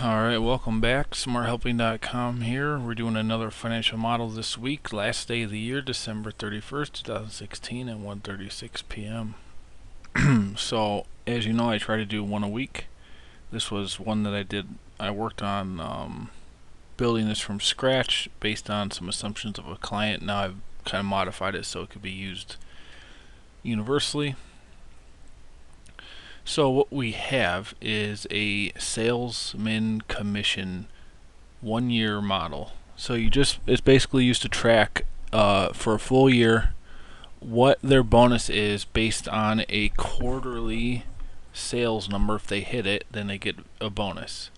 Alright, welcome back. SmartHelping.com here. We're doing another financial model this week. Last day of the year, December 31st, 2016 at 1:36 p.m. So, as you know, I try to do one a week. This was one that I worked on building this from scratch based on some assumptions of a client. Now I've kind of modified it so it could be used universally. So what we have is a salesman commission 1 year model. So it's basically used to track for a full year what their bonus is based on a quarterly sales number. If they hit it, then they get a bonus.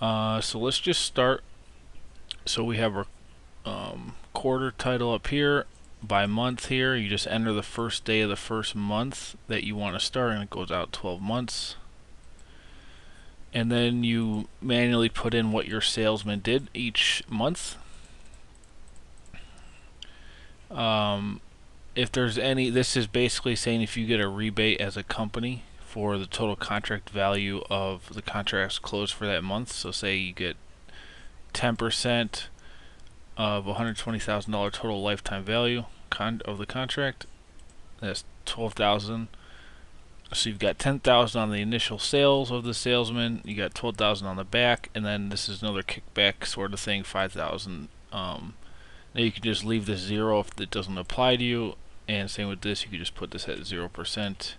So let's just start. So we have our quarter title up here. By month here, you just enter the first day of the first month that you want to start, and it goes out 12 months. And then you manually put in what your salesman did each month. If there's any, this is basically saying if you get a rebate as a company for the total contract value of the contracts closed for that month. So say you get 10% of $120,000 total lifetime value of the contract. That's $12,000. So you've got $10,000 on the initial sales of the salesman. You got $12,000 on the back, and then this is another kickback sort of thing, $5,000. Now you can just leave this 0 if it doesn't apply to you, and same with this. You can just put this at 0%,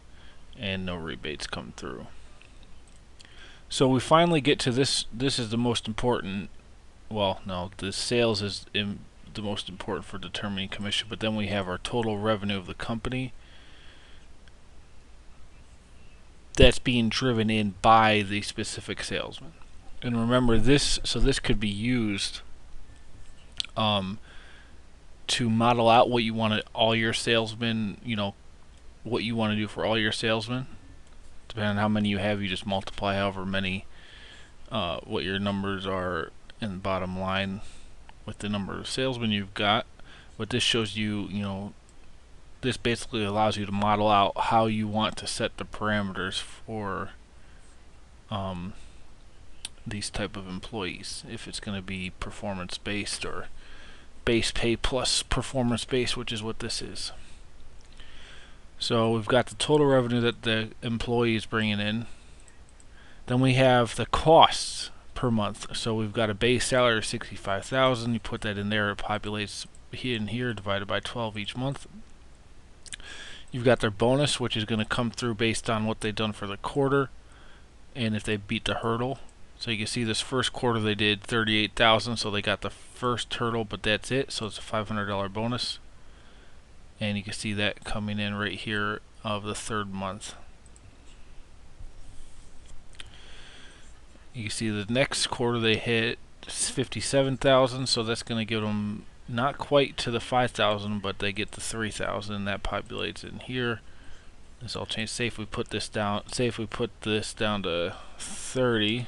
and no rebates come through. So we finally get to this. This is the most important. Well, no, the sales is the most important for determining commission, but then we have our total revenue of the company that's being driven in by the specific salesman. And remember this, so this could be used to model out what you want all your salesmen, what you want to do for all your salesmen. Depending on how many you have, you just multiply however many, what your numbers are in the bottom line with the number of salesmen you've got. What this shows you, this basically allows you to model out how you want to set the parameters for these type of employees. If it's going to be performance based or base pay plus performance based, which is what this is. So we've got the total revenue that the employee is bringing in. Then we have the costs per month. So we've got a base salary of $65,000. You put that in there, it populates here and here, divided by 12 each month. You've got their bonus, which is going to come through based on what they've done for the quarter and if they beat the hurdle. So you can see this first quarter they did $38,000, so they got the first hurdle, but that's it. So it's a $500 bonus, and you can see that coming in right here of the third month. You can see the next quarter they hit $57,000, so that's going to give them not quite to the $5,000, but they get the $3,000, and that populates in here. This all changed. Say if we put this down, to 30,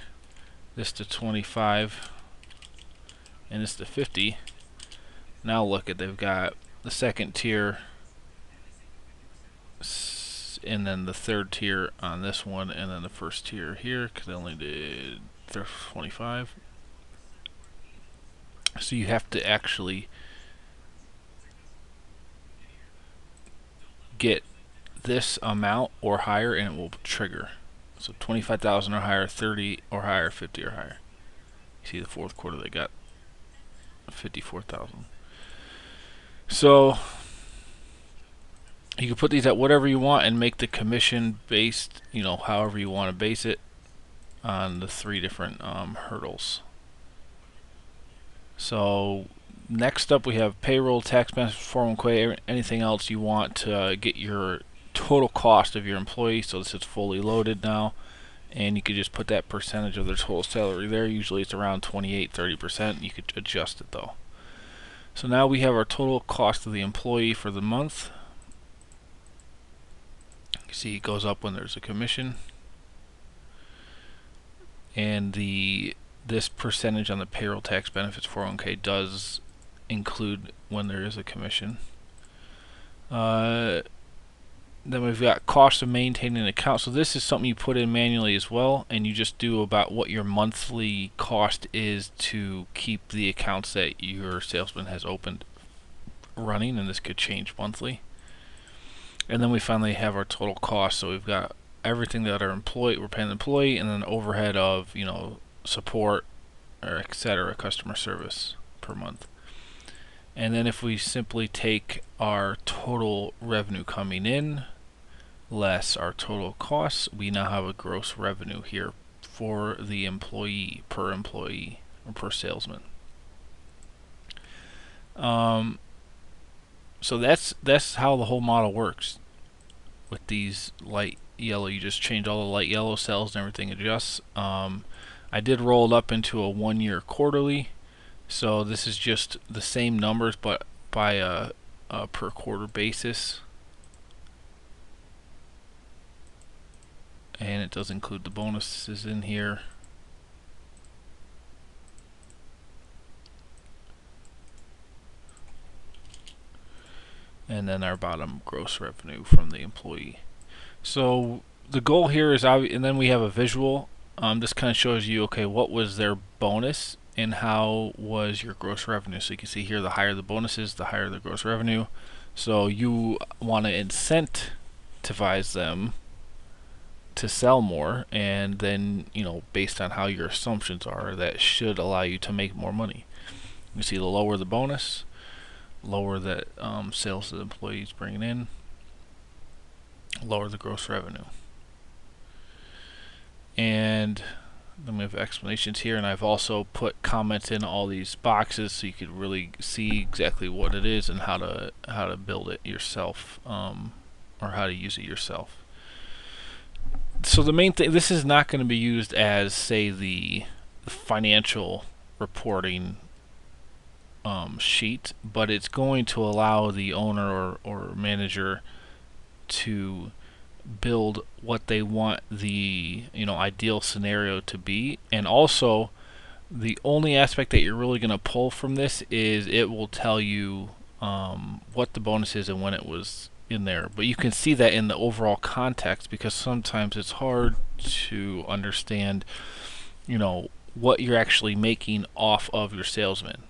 this to 25, and this to 50. Now look at, they've got the second tier, and then the third tier on this one, and then the first tier here, because they only did 25. So you have to actually get this amount or higher, and it will trigger. So 25,000 or higher, 30 or higher, 50 or higher. You see the fourth quarter they got 54,000. So you can put these at whatever you want and make the commission based, however you want to base it on the 3 different hurdles. So next up we have payroll, tax benefits, 401k, anything else you want to get your total cost of your employee. So this is fully loaded now, and you could just put that percentage of their total salary there. Usually it's around 28-30%. You could adjust it though. So now we have our total cost of the employee for the month. You see it goes up when there's a commission, and this percentage on the payroll, tax benefits, 401k does include when there is a commission. Then we've got cost of maintaining an account. So this is something you put in manually as well, and you just do about what your monthly cost is to keep the accounts that your salesman has opened running, and this could change monthly. And then we finally have our total cost. So we've got everything that we're paying the employee, and then overhead of support or etc. customer service per month. And then if we simply take our total revenue coming in less our total costs, we now have a gross revenue here for the employee or per salesman. So that's how the whole model works. With these light yellow, you just change all the light yellow cells and everything adjusts. I did roll it up into a 1-year quarterly, so this is just the same numbers but by a per quarter basis, and it does include the bonuses in here. And then our bottom gross revenue from the employee. So the goal here is, and then we have a visual. This kind of shows you, okay, what was their bonus and how was your gross revenue. So you can see here, the higher the bonuses, the higher the gross revenue. So you want to incentivize them to sell more, and then based on how your assumptions are, that should allow you to make more money. You see, the lower the bonus, lower the sales that the employees bringing in, lower the gross revenue. And then we have explanations here, and I've also put comments in all these boxes so you could really see exactly what it is and how to build it yourself, or how to use it yourself. So the main thing, this is not going to be used as, say, the financial reporting sheet, but it's going to allow the owner or manager to build what they want the ideal scenario to be. And also, the only aspect that you're really going to pull from this is it will tell you what the bonus is and when it was in there. But you can see that in the overall context, because sometimes it's hard to understand what you're actually making off of your salesman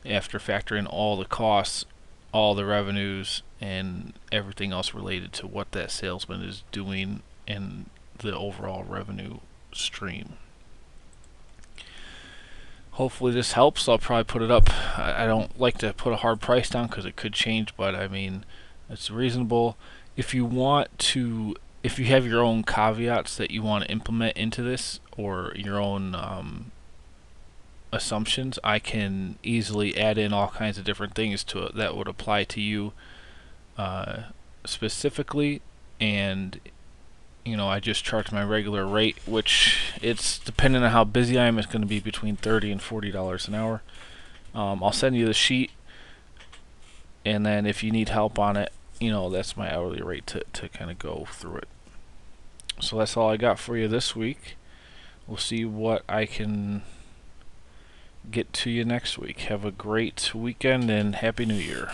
after factoring all the costs, all the revenues, and everything else related to what that salesman is doing in the overall revenue stream. Hopefully this helps. I'll probably put it up. I don't like to put a hard price down because it could change, but I mean, it's reasonable. If you have your own caveats that you want to implement into this, or your own assumptions, I can easily add in all kinds of different things to it that would apply to you specifically. And I just charge my regular rate, which it's depending on how busy I am, it's going to be between $30 and $40 an hour. I'll send you the sheet, and then if you need help on it, that's my hourly rate to kind of go through it. So that's all I got for you this week. We'll see what I can get to you next week. Have a great weekend and Happy New Year.